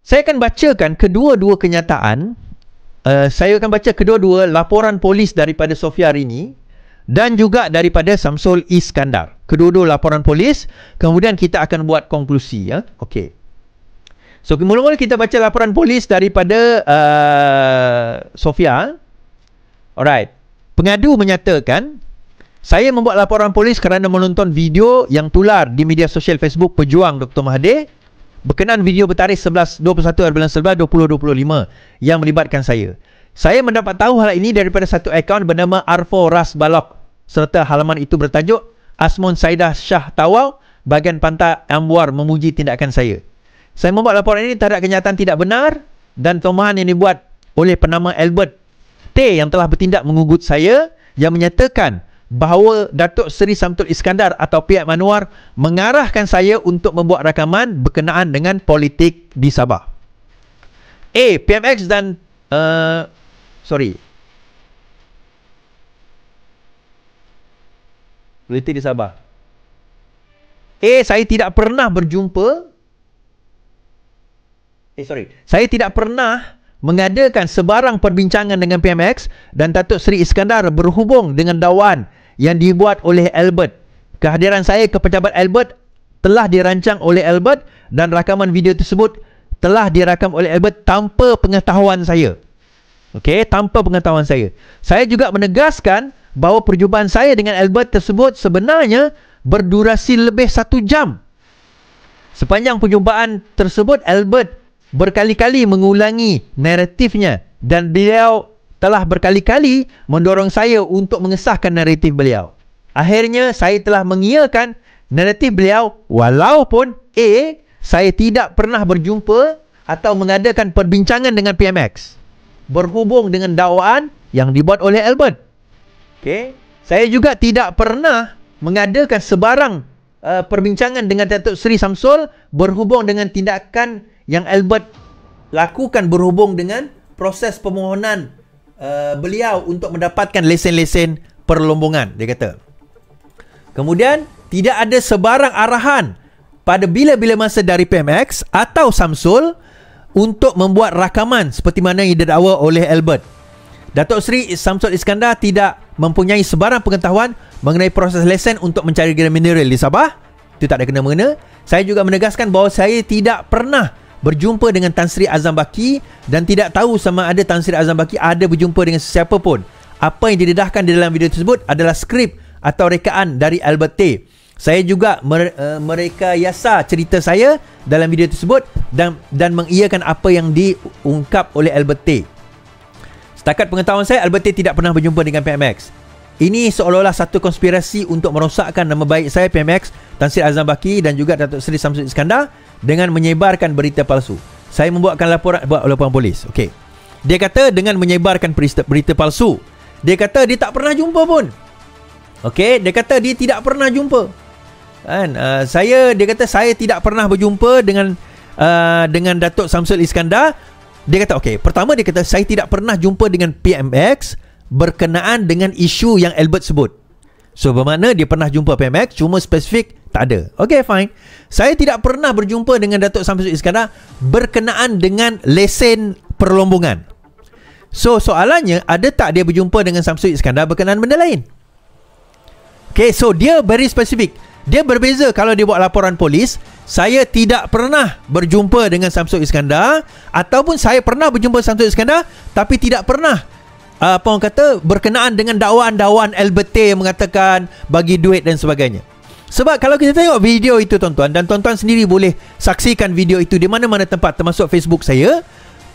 Saya akan bacakan kedua-dua kenyataan. Saya akan baca kedua-dua laporan polis daripada Sofia hari ini dan juga daripada Samsul Iskandar. Kedua-dua laporan polis. Kemudian kita akan buat konklusi, ya. Okey. So, mula-mula kita baca laporan polis daripada Sofia. Alright. Pengadu menyatakan, saya membuat laporan polis kerana menonton video yang tular di media sosial Facebook Pejuang Dr. Mahathir berkenaan video bertarikh 11/21/11/2025 yang melibatkan saya. Saya mendapat tahu hal ini daripada satu akaun bernama Arfo Ras Balok serta halaman itu bertajuk Asmon Saidah Shah Tawau bahagian pantai Amwar memuji tindakan saya. Saya membuat laporan ini terhadap kenyataan tidak benar dan tomahan yang dibuat oleh penama Albert T yang telah bertindak mengugut saya yang menyatakan bahawa Datuk Seri Samsul Iskandar atau pihak Manwar mengarahkan saya untuk membuat rakaman berkenaan dengan politik di Sabah. PMX dan politik di Sabah. Saya tidak pernah berjumpa. Saya tidak pernah mengadakan sebarang perbincangan dengan PMX dan Datuk Seri Iskandar berhubung dengan dakwaan yang dibuat oleh Albert. Kehadiran saya ke pejabat Albert telah dirancang oleh Albert dan rakaman video tersebut telah dirakam oleh Albert tanpa pengetahuan saya. Okey, tanpa pengetahuan saya. Saya juga menegaskan bahawa perjumpaan saya dengan Albert tersebut sebenarnya berdurasi lebih 1 jam. Sepanjang perjumpaan tersebut, Albert berkali-kali mengulangi naratifnya dan beliau telah berkali-kali mendorong saya untuk mengesahkan naratif beliau. Akhirnya saya telah mengiyakan naratif beliau walaupun saya tidak pernah berjumpa atau mengadakan perbincangan dengan PMX berhubung dengan dakwaan yang dibuat oleh Albert. Okey, saya juga tidak pernah mengadakan sebarang perbincangan dengan Datuk Seri Samsul berhubung dengan tindakan yang Albert lakukan berhubung dengan proses permohonan beliau untuk mendapatkan lesen-lesen perlombongan, dia kata. Kemudian tidak ada sebarang arahan pada bila-bila masa dari PMX atau Samsul untuk membuat rakaman seperti mana yang didakwa oleh Albert. Datuk Seri Samsul Iskandar tidak mempunyai sebarang pengetahuan mengenai proses lesen untuk mencari gas mineral di Sabah. Itu tak ada kena-mengena. Saya juga menegaskan bahawa saya tidak pernah berjumpa dengan Tan Sri Azam Baki dan tidak tahu sama ada Tan Sri Azam Baki ada berjumpa dengan sesiapa pun. Apa yang didedahkan di dalam video tersebut adalah skrip atau rekaan dari Albert T. Saya juga merekayasa cerita saya dalam video tersebut dan mengiyakan apa yang diungkap oleh Albert T. Setakat pengetahuan saya, Albert T tidak pernah berjumpa dengan PMX. Ini seolah-olah satu konspirasi untuk merosakkan nama baik saya, PMX, Tan Sri Azam Baki dan juga Datuk Seri Samsul Iskandar dengan menyebarkan berita palsu. Saya membuatkan laporan polis. Okey. Dia kata dengan menyebarkan berita palsu. Dia kata dia tak pernah jumpa pun. Okey, dia kata dia tidak pernah jumpa. Kan? Dia kata saya tidak pernah berjumpa dengan Datuk Samsul Iskandar. Dia kata okey, pertama dia kata saya tidak pernah jumpa dengan PMX berkenaan dengan isu yang Albert sebut. So bermakna dia pernah jumpa PMX, cuma spesifik tak ada. Okey, fine. Saya tidak pernah berjumpa dengan Datuk Samsul Iskandar berkenaan dengan lesen perlombongan. So soalannya, ada tak dia berjumpa dengan Samsul Iskandar berkenaan benda lain? Okey, so dia very spesifik. Dia berbeza kalau dia buat laporan polis, saya tidak pernah berjumpa dengan Samsul Iskandar, ataupun saya pernah berjumpa Samsul Iskandar tapi tidak pernah orang kata berkenaan dengan dakwaan-dakwaan Albert T yang mengatakan bagi duit dan sebagainya. Sebab kalau kita tengok video itu tuan-tuan, dan tuan-tuan sendiri boleh saksikan video itu di mana-mana tempat termasuk Facebook saya,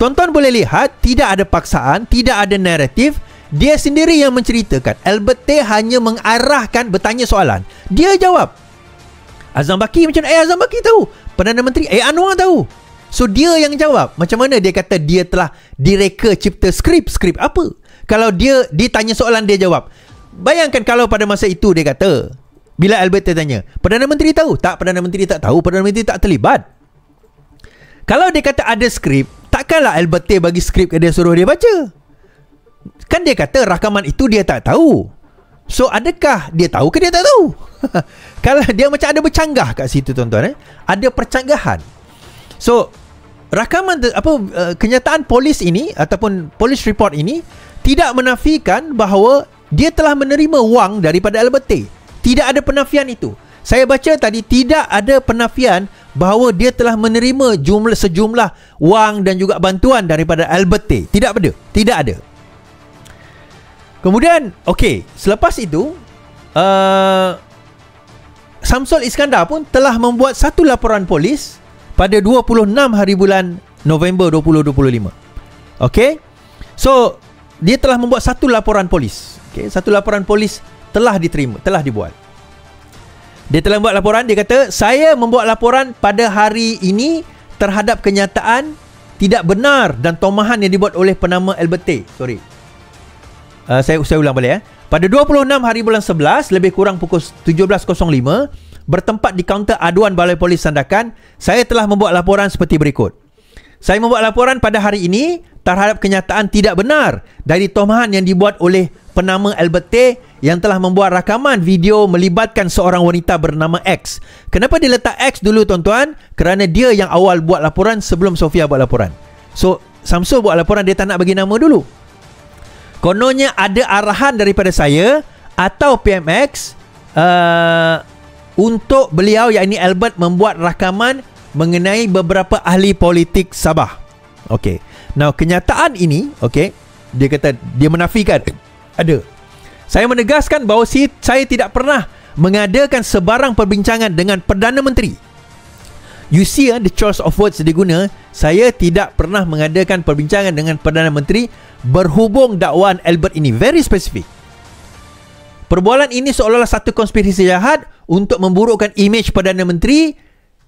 tuan-tuan boleh lihat tidak ada paksaan, tidak ada naratif. Dia sendiri yang menceritakan. Albert T hanya mengarahkan, bertanya soalan, dia jawab. Azam Baki macam mana? Azam Baki tahu. Perdana Menteri Anwar tahu. So dia yang jawab. Macam mana dia kata dia telah direka cipta skrip apa? Kalau dia ditanya soalan, dia jawab. Bayangkan kalau pada masa itu dia kata, bila Albert T tanya, Perdana Menteri tahu? Tak, Perdana Menteri tak tahu, Perdana Menteri tak terlibat. Kalau dia kata ada skrip, takkanlah Albert T bagi skrip ke dia, suruh dia baca. Kan dia kata rakaman itu dia tak tahu. So adakah dia tahu ke dia tak tahu? Kalau dia macam ada bercanggah kat situ tuan-tuan, ada percanggahan. So kenyataan polis ini ataupun police report ini tidak menafikan bahawa dia telah menerima wang daripada Albert Tay. Tidak ada penafian itu. Saya baca tadi tidak ada penafian bahawa dia telah menerima sejumlah wang dan juga bantuan daripada Albert Tay. Tidak ada. Kemudian, selepas itu Samsul Iskandar pun telah membuat satu laporan polis pada 26 hari bulan November 2025. So dia telah membuat satu laporan polis. Satu laporan polis telah dibuat. Dia telah membuat laporan. Dia kata, saya membuat laporan pada hari ini terhadap kenyataan tidak benar dan tomahan yang dibuat oleh penama Albert Tay. Saya ulang balik. Pada 26 hari bulan 11 lebih kurang pukul 17.05 bertempat di kaunter aduan Balai Polis Sandakan, saya telah membuat laporan seperti berikut. Saya membuat laporan pada hari ini terhadap kenyataan tidak benar dari tomahan yang dibuat oleh penama Albert Tay yang telah membuat rakaman video melibatkan seorang wanita bernama X. Kenapa dia letak X dulu, tuan-tuan? Kerana dia yang awal buat laporan sebelum Sofia buat laporan. So Samsul buat laporan, dia tak nak bagi nama dulu. Kononnya ada arahan daripada saya atau PMX untuk beliau, yakni Albert, membuat rakaman mengenai beberapa ahli politik Sabah. Now kenyataan ini, dia kata dia menafikan ada. Saya menegaskan bahawa saya tidak pernah mengadakan sebarang perbincangan dengan Perdana Menteri. You see, the choice of words dia guna. Saya tidak pernah mengadakan perbincangan dengan Perdana Menteri berhubung dakwaan Albert ini. Very specific. Perbualan ini seolah-olah satu konspirasi jahat untuk memburukkan imej Perdana Menteri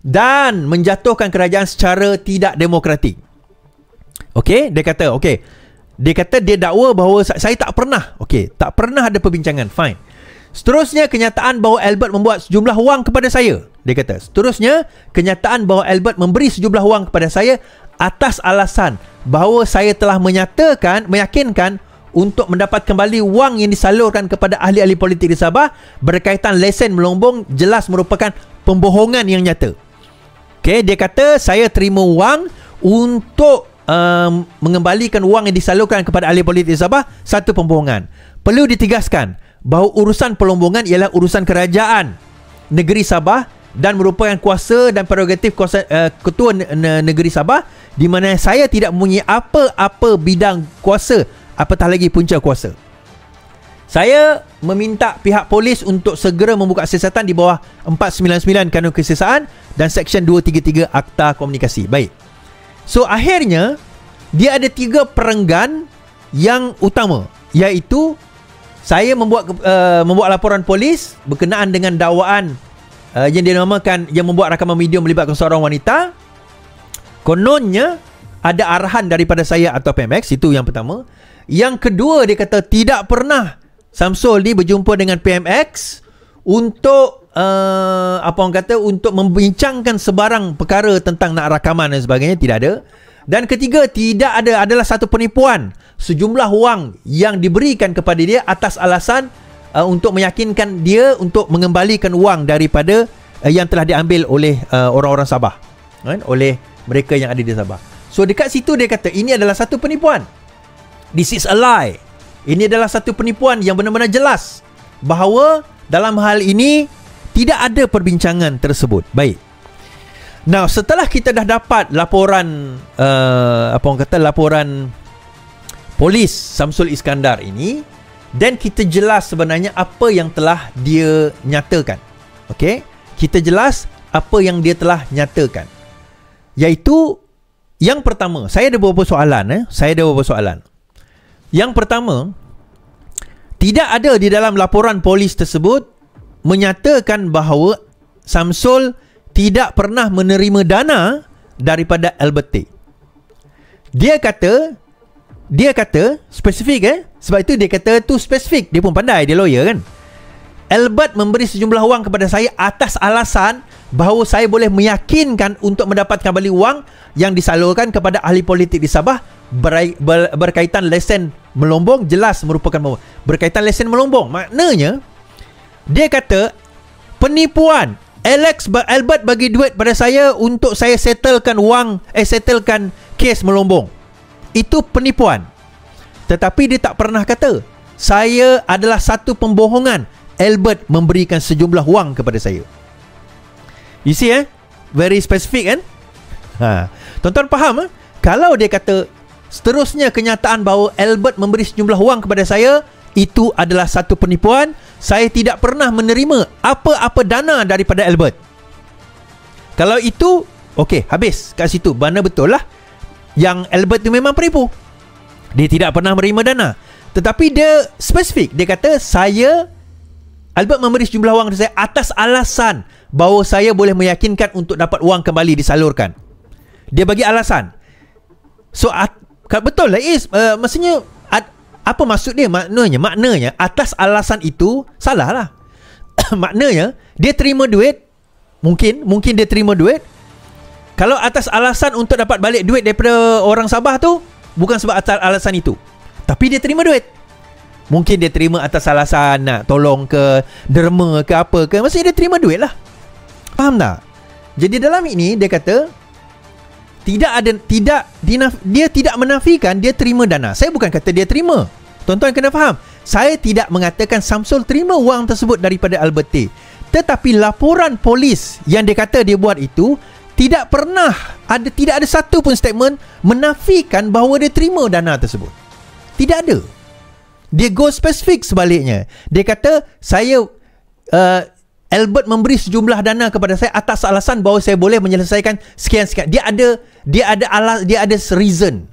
dan menjatuhkan kerajaan secara tidak demokratik. Dia kata, dia kata dia dakwa bahawa saya tak pernah. Tak pernah ada perbincangan. Fine. Seterusnya, kenyataan bahawa Albert membuat sejumlah wang kepada saya. Dia kata, seterusnya, kenyataan bahawa Albert memberi sejumlah wang kepada saya atas alasan bahawa saya telah meyakinkan untuk mendapat kembali wang yang disalurkan kepada ahli-ahli politik di Sabah berkaitan lesen melombong jelas merupakan pembohongan yang nyata. Dia kata saya terima wang untuk mengembalikan wang yang disalurkan kepada ahli politik di Sabah, satu pembohongan. Perlu ditegaskan bahawa urusan pelombongan ialah urusan kerajaan negeri Sabah dan merupakan kuasa dan prerogatif ketua negeri Sabah, di mana saya tidak mempunyai apa-apa bidang kuasa, apatah lagi punca kuasa. Saya meminta pihak polis untuk segera membuka siasatan di bawah 499 Kanun Kesiasaan dan Seksyen 233 Akta Komunikasi. Baik. So akhirnya dia ada 3 perenggan yang utama, iaitu saya membuat laporan polis berkenaan dengan dakwaan yang dinamakan yang membuat rakaman video melibatkan seorang wanita. Kononnya ada arahan daripada saya atau PMX. Itu yang pertama. Yang kedua, dia kata tidak pernah Samsul ni berjumpa dengan PMX untuk untuk membincangkan sebarang perkara tentang nak rakaman dan sebagainya. Tidak ada. Dan ketiga, tidak ada, adalah satu penipuan. Sejumlah wang yang diberikan kepada dia atas alasan untuk meyakinkan dia untuk mengembalikan wang daripada yang telah diambil oleh orang-orang Sabah, oleh mereka yang ada di Sabah. So dekat situ dia kata ini adalah satu penipuan. This is a lie. Ini adalah satu penipuan yang benar-benar jelas bahawa dalam hal ini tidak ada perbincangan tersebut. Baik. Now, setelah kita dah dapat laporan laporan polis Samsul Iskandar ini, dan kita jelas sebenarnya apa yang telah dia nyatakan. Kita jelas apa yang dia telah nyatakan. Iaitu yang pertama, saya ada beberapa soalan. Yang pertama, tidak ada di dalam laporan polis tersebut menyatakan bahawa Samsul tidak pernah menerima dana daripada Albert Tay. Dia kata spesifik sebab itu dia kata tu spesifik. Dia pun pandai, dia lawyer kan. Albert memberi sejumlah wang kepada saya atas alasan bahawa saya boleh meyakinkan untuk mendapatkan kembali wang yang disalurkan kepada ahli politik di Sabah berkaitan lesen melombong, jelas merupakan berkaitan lesen melombong. Maknanya dia kata penipuan Albert bagi duit pada saya untuk saya settlekan kes melombong. Itu penipuan. Tetapi dia tak pernah kata saya adalah satu pembohongan Albert memberikan sejumlah wang kepada saya. You see very specific kan? Tuan-tuan faham Kalau dia kata seterusnya kenyataan bahawa Albert memberi sejumlah wang kepada saya, itu adalah satu penipuan. Saya tidak pernah menerima apa-apa dana daripada Albert. Kalau itu, okey, habis kat situ. Mana betul lah yang Albert tu memang penipu. Dia tidak pernah menerima dana. Tetapi dia spesifik. Dia kata Albert memberi sejumlah wang kepada saya atas alasan bahawa saya boleh meyakinkan untuk dapat wang kembali disalurkan. Dia bagi alasan. So betul lah maksudnya apa maksud dia? Maknanya atas alasan itu salah lah. Maknanya dia terima duit. Mungkin dia terima duit. Kalau atas alasan untuk dapat balik duit daripada orang Sabah tu, bukan sebab atas alasan itu, tapi dia terima duit. Mungkin dia terima atas alasan nak tolong ke, derma ke apa ke. Maksudnya dia terima duit lah. Faham tak? Jadi dalam ini dia kata dia tidak menafikan dia terima dana. Saya bukan kata dia terima. Tuan-tuan kena faham. Saya tidak mengatakan Samsul terima wang tersebut daripada Albert Tay. Tetapi laporan polis yang dia kata dia buat itu tidak ada satu pun statement menafikan bahawa dia terima dana tersebut. Tidak ada. Dia go spesifik sebaliknya. Dia kata Albert memberi sejumlah dana kepada saya atas alasan bahawa saya boleh menyelesaikan sekian-sekian. Dia ada reason.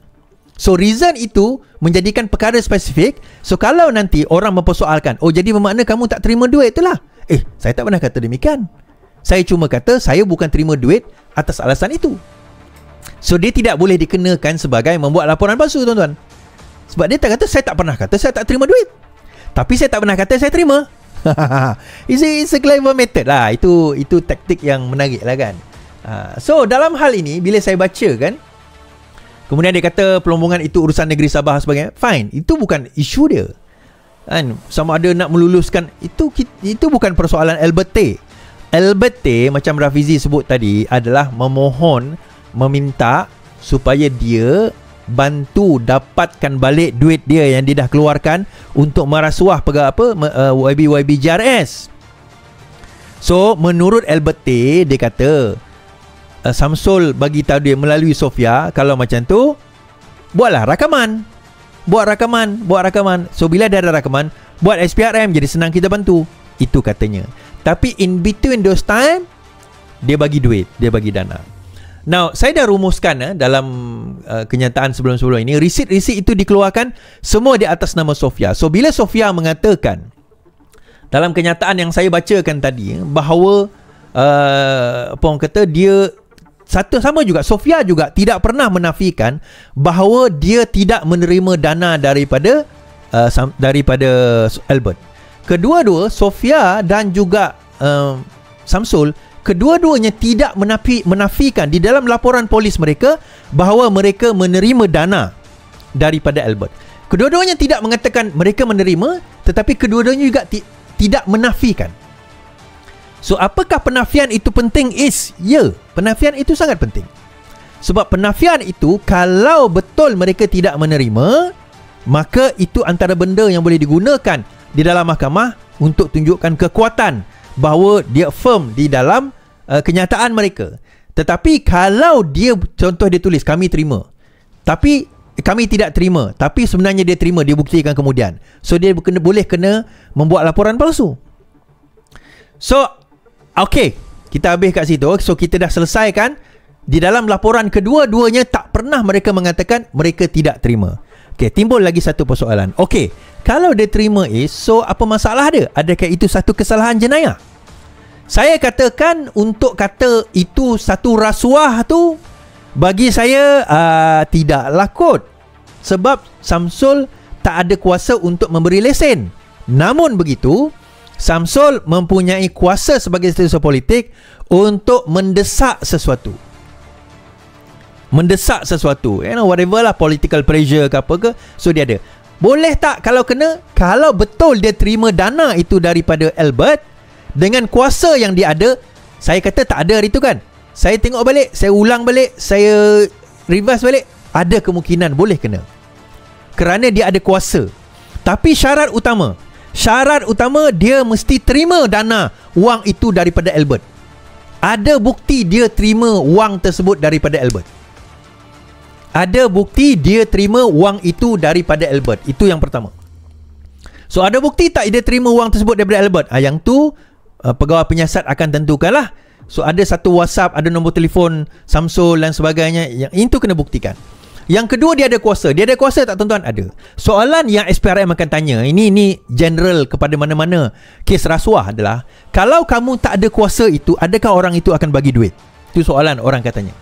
So reason itu menjadikan perkara spesifik. So kalau nanti orang mempersoalkan, jadi bermakna kamu tak terima duit itulah. Saya tak pernah kata demikian. Saya cuma kata saya bukan terima duit atas alasan itu. So dia tidak boleh dikenakan sebagai membuat laporan palsu, tuan-tuan. Sebab dia tak kata saya tak pernah kata saya tak terima duit. Tapi saya tak pernah kata saya terima. It's a clever method lah. Itu taktik yang menarik lah kan. So dalam hal ini bila saya baca kan, kemudian dia kata pelombongan itu urusan negeri Sabah sebagainya. Fine, itu bukan isu dia kan. Sama ada nak meluluskan itu bukan persoalan Albert Tay. Albert Tay macam Rafizi sebut tadi adalah meminta supaya dia bantu dapatkan balik duit dia yang dia dah keluarkan untuk merasuah YB JRS. So menurut Albert Tay, dia kata Samsul bagi tahu dia melalui Sofia, kalau macam tu buatlah rakaman. Buat rakaman. So bila dah ada rakaman, buat SPRM, jadi senang kita bantu. Itu katanya. Tapi in between those time, dia bagi duit, dia bagi dana. Now, saya dah rumuskan dalam kenyataan sebelum-sebelum ini, risit-risit itu dikeluarkan semua di atas nama Sofia. So, bila Sofia mengatakan dalam kenyataan yang saya bacakan tadi bahawa apa orang kata, dia sama juga, Sofia juga tidak pernah menafikan bahawa dia tidak menerima dana daripada Albert. Kedua-dua, Sofia dan juga Samsul, kedua-duanya tidak menafikan di dalam laporan polis mereka bahawa mereka menerima dana daripada Albert. Kedua-duanya tidak mengatakan mereka menerima, tetapi kedua-duanya juga tidak menafikan. So, apakah penafian itu penting? Ya, penafian itu sangat penting. Sebab penafian itu, kalau betul mereka tidak menerima, maka itu antara benda yang boleh digunakan di dalam mahkamah untuk tunjukkan kekuatan bahawa dia firm di dalam kenyataan mereka. Tetapi kalau dia, contoh dia tulis kami terima, tapi kami tidak terima, tapi sebenarnya dia terima, dia buktikan kemudian, so dia boleh kena membuat laporan palsu. So okey, kita habis kat situ. So kita dah selesaikan. Di dalam laporan kedua-duanya tak pernah mereka mengatakan mereka tidak terima. Okey, timbul lagi satu persoalan. Okey, kalau dia terima so apa masalah dia? Adakah itu satu kesalahan jenayah? Saya katakan untuk kata itu satu rasuah tu, bagi saya tidaklah kot. Sebab Samsul tak ada kuasa untuk memberi lesen. Namun begitu, Samsul mempunyai kuasa sebagai setiausaha politik untuk mendesak sesuatu. Whatever lah, political pressure ke apa ke. So dia ada. Boleh tak kalau kena, kalau betul dia terima dana itu daripada Albert, dengan kuasa yang dia ada, Saya kata tak ada hari tu kan. Saya tengok balik, saya ulang balik, saya reverse balik, ada kemungkinan boleh kena. Kerana dia ada kuasa. Tapi syarat utama dia mesti terima dana wang itu daripada Albert. Ada bukti dia terima wang tersebut daripada Albert. Ada bukti dia terima wang itu daripada Albert. Itu yang pertama. So ada bukti tak dia terima wang tersebut daripada Albert? Yang tu pegawai penyiasat akan tentukanlah. So ada satu WhatsApp, ada nombor telefon Samsul dan sebagainya. Yang itu kena buktikan. Yang kedua, dia ada kuasa. Dia ada kuasa tak tuan-tuan? Ada. Soalan yang SPRM akan tanya, ini general kepada mana-mana kes rasuah adalah, kalau kamu tak ada kuasa itu, adakah orang itu akan bagi duit? Itu soalan orang katanya.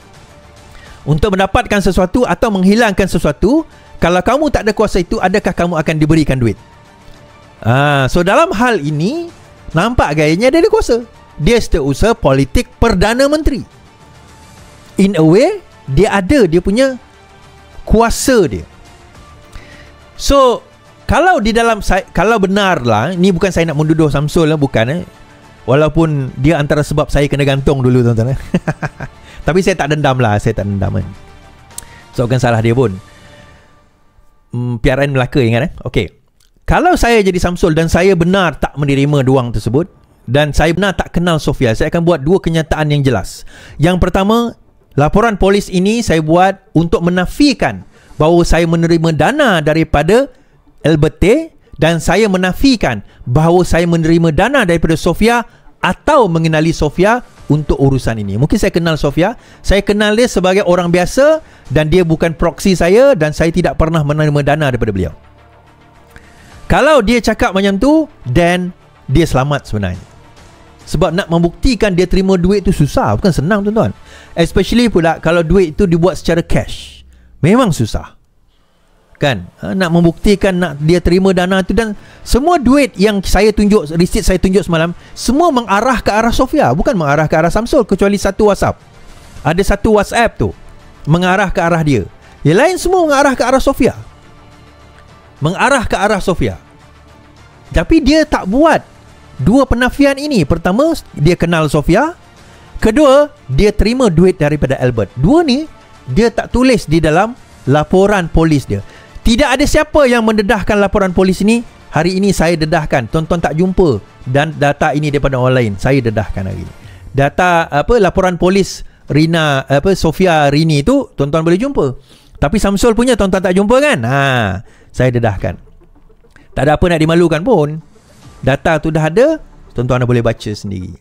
Untuk mendapatkan sesuatu atau menghilangkan sesuatu, kalau kamu tak ada kuasa itu, adakah kamu akan diberikan duit? So dalam hal ini, nampak gayanya dia ada kuasa. Dia setiausaha politik Perdana Menteri. In a way, dia punya kuasa dia. So kalau di dalam, kalau benar lah, ni bukan saya nak menduduh Samsul lah, bukan walaupun dia antara sebab saya kena gantung dulu tuan-tuan. Tapi saya tak dendam lah, saya tak dendam kan. So bukan salah dia pun. PRN Melaka, ingat Okey. Kalau saya jadi Samsul dan saya benar tak menerima wang tersebut, dan saya benar tak kenal Sofia, saya akan buat dua kenyataan yang jelas. Yang pertama, laporan polis ini saya buat untuk menafikan bahawa saya menerima dana daripada Albert T, dan saya menafikan bahawa saya menerima dana daripada Sofia atau mengenali Sofia untuk urusan ini. Mungkin saya kenal Sofia, saya kenal dia sebagai orang biasa dan dia bukan proksi saya, dan saya tidak pernah menerima dana daripada beliau. Kalau dia cakap macam tu, then dia selamat sebenarnya. Sebab nak membuktikan dia terima duit tu susah, bukan senang tuan-tuan. Especially pula kalau duit itu dibuat secara cash. Memang susah. Kan? Nak membuktikan nak dia terima dana tu, dan semua duit yang saya tunjuk, receipt saya tunjuk semalam, semua mengarah ke arah Sofia, bukan mengarah ke arah Samsul, kecuali satu WhatsApp. Ada satu WhatsApp tu mengarah ke arah dia. Yang lain semua mengarah ke arah Sofia. Mengarah ke arah Sofia. Tapi dia tak buat dua penafian ini. Pertama, dia kenal Sofia. Kedua, dia terima duit daripada Albert. Dua ni dia tak tulis di dalam laporan polis dia. Tidak ada siapa yang mendedahkan laporan polis ini. Hari ini saya dedahkan. Tuan-tuan tak jumpa dan data ini daripada orang lain. Saya dedahkan hari ini. Data laporan polis Rina Sofia Rini tu tuan-tuan boleh jumpa. Tapi Samsul punya tuan-tuan tak jumpa kan? Saya dedahkan. Tak ada apa nak dimalukan pun. Data tu dah ada, tuan-tuan boleh baca sendiri.